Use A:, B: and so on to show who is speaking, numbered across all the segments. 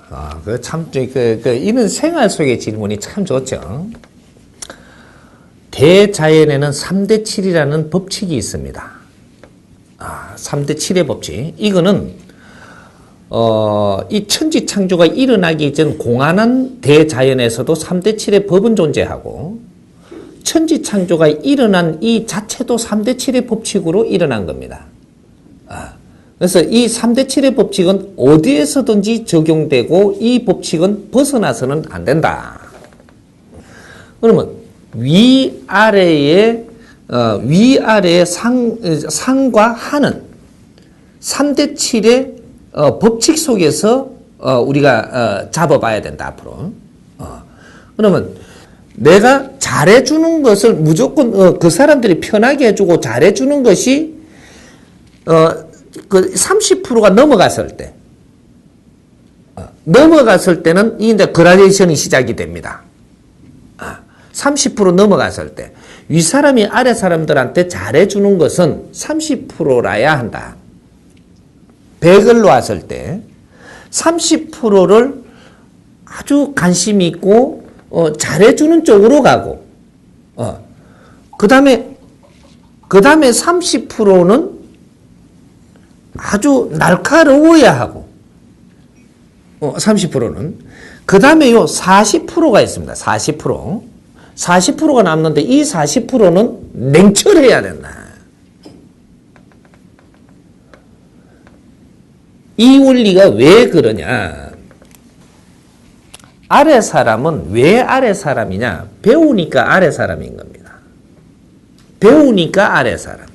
A: 이런 생활 속의 질문이 참 좋죠. 대자연에는 3대7이라는 법칙이 있습니다. 3대7의 법칙. 이거는, 이 천지창조가 일어나기 전 공안한 대자연에서도 3대7의 법은 존재하고, 천지창조가 일어난 이 자체도 3대7의 법칙으로 일어난 겁니다. 그래서 이 3대7의 법칙은 어디에서든지 적용되고 이 법칙은 벗어나서는 안 된다. 그러면 위아래의 상과 하는 3대7의 법칙 속에서 우리가 잡아봐야 된다, 앞으로. 그러면 내가 잘해주는 것을 무조건 그 사람들이 편하게 해주고 잘해주는 것이 그 30%가 넘어갔을 때, 때는 이제 그라데이션이 시작이 됩니다. 30% 넘어갔을 때, 윗사람이 아래 사람들한테 잘해주는 것은 30%라야 한다. 100을 놓았을 때, 30%를 아주 관심 있고, 잘해주는 쪽으로 가고, 그 다음에 30%는 아주 날카로워야 하고, 30%는. 그 다음에 요 40%가 있습니다. 40%. 40%가 남는데 이 40%는 냉철해야 된다. 이 원리가 왜 그러냐. 아래 사람은 왜 아래 사람이냐. 배우니까 아래 사람인 겁니다. 배우니까 아래 사람.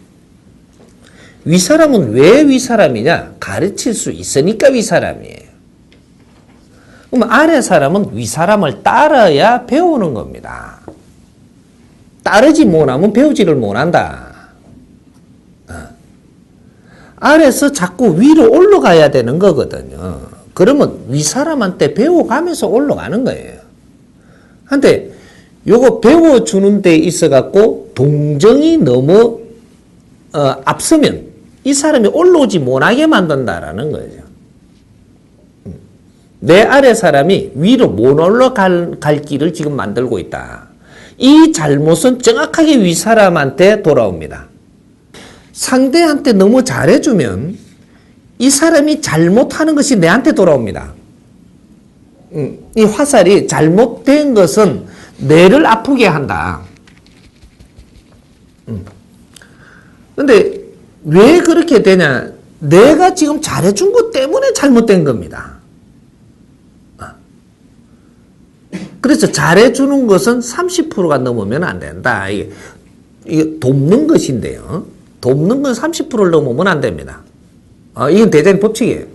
A: 윗사람은 왜 윗사람이냐? 가르칠 수 있으니까 윗사람이에요. 그럼 아래 사람은 윗사람을 따라야 배우는 겁니다. 따르지 못하면 배우지를 못한다. 아래서 자꾸 위로 올라가야 되는 거거든요. 그러면 윗사람한테 배워가면서 올라가는 거예요. 근데 요거 배워주는 데 있어갖고 동정이 너무 앞서면 이 사람이 올라오지 못하게 만든다라는 거죠. 내 아래 사람이 위로 못 올라갈 길을 지금 만들고 있다. 이 잘못은 정확하게 윗사람한테 돌아옵니다. 상대한테 너무 잘해주면 이 사람이 잘못하는 것이 내한테 돌아옵니다. 이 화살이 잘못된 것은 뇌를 아프게 한다. 근데 왜 그렇게 되냐? 내가 지금 잘해준 것 때문에 잘못된 겁니다. 그래서 잘해주는 것은 30%가 넘으면 안 된다. 이게 돕는 것인데요. 돕는 건 30%를 넘으면 안 됩니다. 이건 대자연 법칙이에요.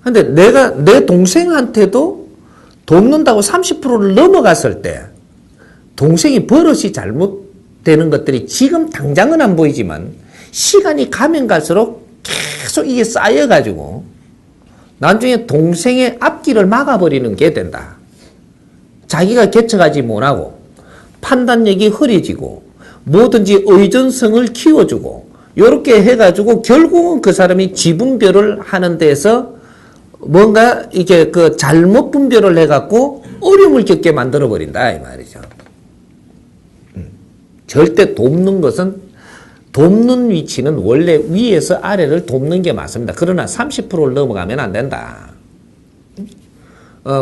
A: 근데 내가 내 동생한테도 돕는다고 30%를 넘어갔을 때 동생이 버릇이 잘못되는 것들이 지금 당장은 안 보이지만 시간이 가면 갈수록 계속 이게 쌓여가지고 나중에 동생의 앞길을 막아버리는 게 된다. 자기가 개척하지 못하고 판단력이 흐려지고 뭐든지 의존성을 키워주고 이렇게 해가지고 결국은 그 사람이 지분별을 하는 데서 뭔가 이게 그 잘못 분별을 해갖고 어려움을 겪게 만들어버린다 이 말이죠. 절대 돕는 위치는 원래 위에서 아래를 돕는 게 맞습니다. 그러나 30%를 넘어가면 안 된다.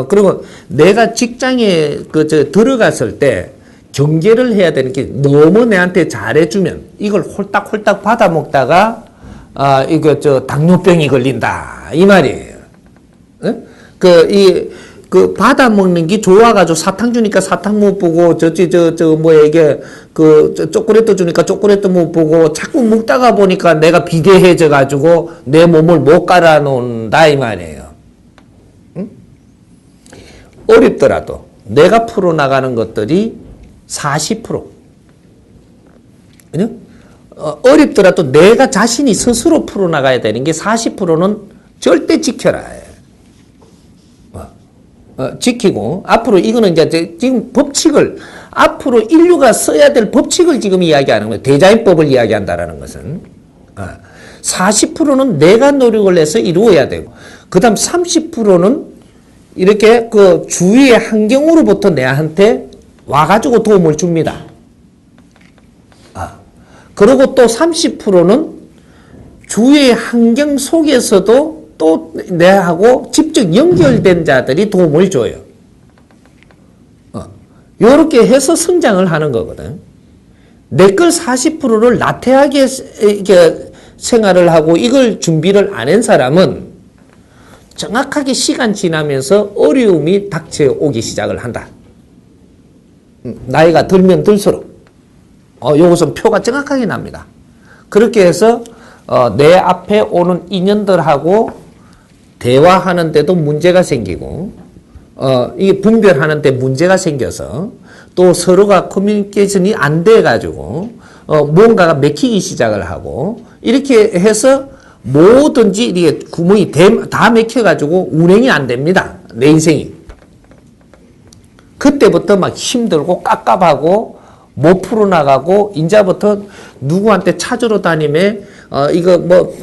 A: 그리고 내가 직장에 들어갔을 때 경계를 해야 되는 게 너무 내한테 잘해주면 이걸 홀딱홀딱 받아먹다가 당뇨병이 걸린다 이 말이에요. 받아먹는 게 좋아가지고 사탕 주니까 사탕 못 보고 초콜릿 주니까 초콜릿도 못 보고 자꾸 먹다가 보니까 내가 비대해져 가지고 내 몸을 못 갈아놓는다 이 말이에요. 어렵더라도 내가 풀어나가는 것들이 40%. 그죠? 어렵더라도 내가 자신이 스스로 풀어나가야 되는 게 40%는 절대 지켜라. 지키고, 앞으로 이거는 이제 지금 법칙을, 앞으로 인류가 써야 될 법칙을 지금 이야기하는 거예요. 대자연법을 이야기한다라는 것은. 40%는 내가 노력을 해서 이루어야 되고, 그 다음 30%는 이렇게 그 주위의 환경으로부터 내한테 와가지고 도움을 줍니다. 그리고 또 30%는 주위의 환경 속에서도 또 내하고 직접 연결된 자들이 도움을 줘요. 이렇게 해서 성장을 하는 거거든. 내 걸 40%를 나태하게 이렇게 생활을 하고 이걸 준비를 안 한 사람은 정확하게 시간 지나면서 어려움이 닥쳐오기 시작을 한다. 나이가 들면 들수록 요것은 표가 정확하게 납니다. 그렇게 해서 내 앞에 오는 인연들하고 대화하는데도 문제가 생기고 이게 분별하는데 문제가 생겨서 또 서로가 커뮤니케이션이 안 돼가지고 뭔가가 맥히기 시작을 하고 이렇게 해서 뭐든지 이게 구멍이 다 맥혀가지고 운행이 안 됩니다. 내 인생이. 그때부터 막 힘들고 깝깝하고 못 풀어나가고 이제부터 누구한테 찾으러 다니면 이거 뭐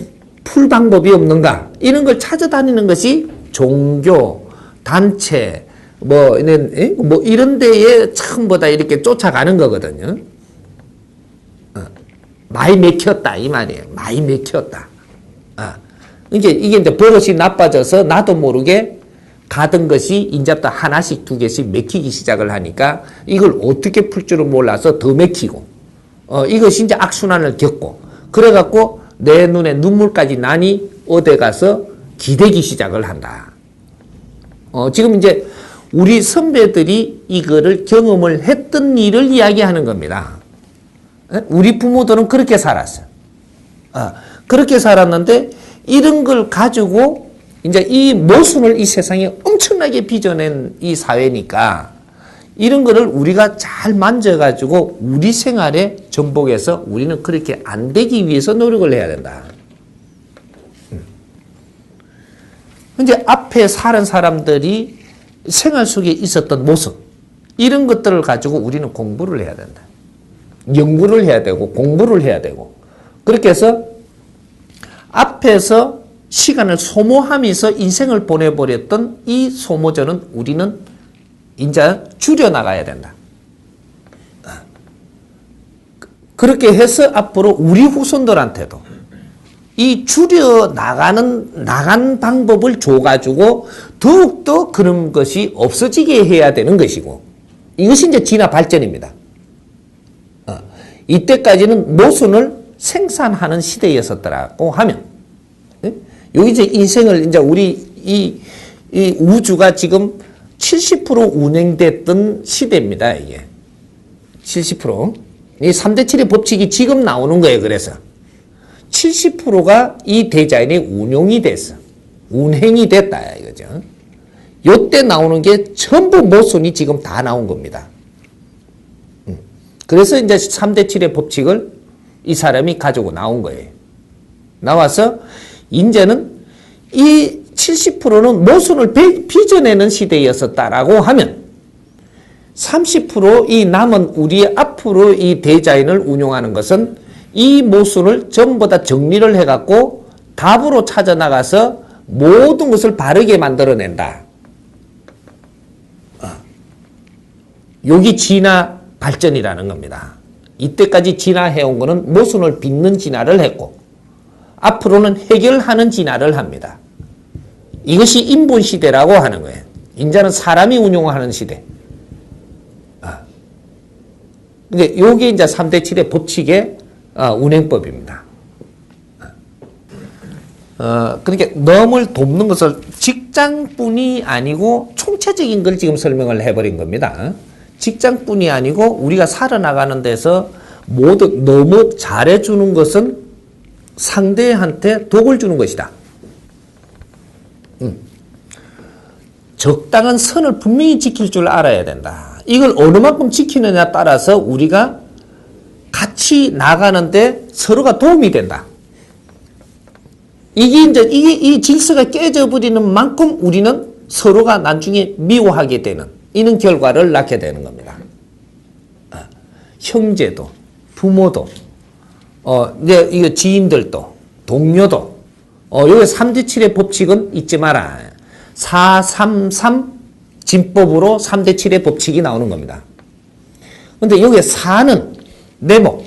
A: 풀 방법이 없는가 이런 걸 찾아다니는 것이 종교, 단체 뭐 이런 데에 처음보다 이렇게 쫓아가는 거거든요. 많이 맥혔다 이 말이에요. 많이 맥혔다. 이게 이제 버릇이 나빠져서 나도 모르게 가던 것이 이제부터 하나씩 두 개씩 맥히기 시작을 하니까 이걸 어떻게 풀 줄을 몰라서 더 맥히고 이것이 이제 악순환을 겪고 그래갖고 내 눈에 눈물까지 나니 어디 가서 기대기 시작을 한다. 지금 이제 우리 선배들이 이거를 경험을 했던 일을 이야기하는 겁니다. 우리 부모들은 그렇게 살았어요. 그렇게 살았는데 이런 걸 가지고 이제 이 모순을 이 세상에 엄청나게 빚어낸 이 사회니까 이런 거를 우리가 잘 만져가지고 우리 생활에 전복해서 우리는 그렇게 안 되기 위해서 노력을 해야 된다. 이제 앞에 사는 사람들이 생활 속에 있었던 모습 이런 것들을 가지고 우리는 공부를 해야 된다. 연구를 해야 되고 공부를 해야 되고 그렇게 해서 앞에서 시간을 소모하면서 인생을 보내버렸던 이 소모전은 우리는 이제 줄여나가야 된다. 그렇게 해서 앞으로 우리 후손들한테도 이 나간 방법을 줘가지고 더욱더 그런 것이 없어지게 해야 되는 것이고 이것이 이제 진화 발전입니다. 이때까지는 모순을 생산하는 시대였었더라고 하면 여기 이제 인생을 이제 우리 이 우주가 지금 70% 운행됐던 시대입니다. 이게 70%. 이 3대 7의 법칙이 지금 나오는 거예요. 그래서 70%가 이 대자연의 운용이 됐어. 운행이 됐다 이거죠. 요때 나오는 게 전부 모순이 지금 다 나온 겁니다. 그래서 이제 3대 7의 법칙을 이 사람이 가지고 나온 거예요. 나와서 이제는 이 70%는 모순을 빚어내는 시대였었다라고 하면 30% 이 남은 우리 앞으로 이 대자연을 운용하는 것은 이 모순을 전부 다 정리를 해갖고 답으로 찾아나가서 모든 것을 바르게 만들어낸다. 여기 진화 발전이라는 겁니다. 이때까지 진화해온 것은 모순을 빚는 진화를 했고 앞으로는 해결하는 진화를 합니다. 이것이 인본시대라고 하는 거예요. 이제는 사람이 운용하는 시대. 근데 요게 이제 3대 7의 법칙의 운행법입니다. 그러니까 넘을 돕는 것을 직장뿐이 아니고 총체적인 걸 지금 설명을 해버린 겁니다. 직장뿐이 아니고 우리가 살아나가는 데서 모두 너무 잘해주는 것은 상대한테 독을 주는 것이다. 적당한 선을 분명히 지킬 줄 알아야 된다. 이걸 어느 만큼 지키느냐에 따라서 우리가 같이 나가는데 서로가 도움이 된다. 이게 이 질서가 깨져버리는 만큼 우리는 서로가 나중에 미워하게 되는 이런 결과를 낳게 되는 겁니다. 형제도, 부모도, 이제 이거 지인들도, 동료도, 여기 3대 7의 법칙은 잊지 마라. 433 진법으로 3대 7의 법칙이 나오는 겁니다. 근데 여기에 4는 네모,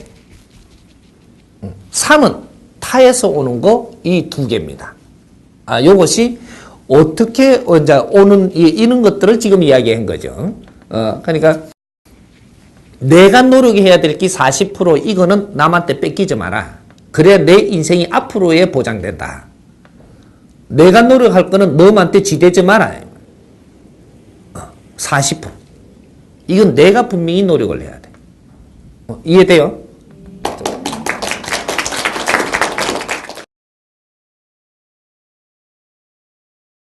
A: 3은 타에서 오는 거 이 두 개입니다. 요것이 어떻게 이제 오는 이런 것들을 지금 이야기한 거죠. 그러니까 내가 노력해야 될 게 40% 이거는 남한테 뺏기지 마라. 그래야 내 인생이 앞으로에 보장된다. 내가 노력할 거는 너한테 지대지 마라. 40%. 이건 내가 분명히 노력을 해야 돼. 이해돼요?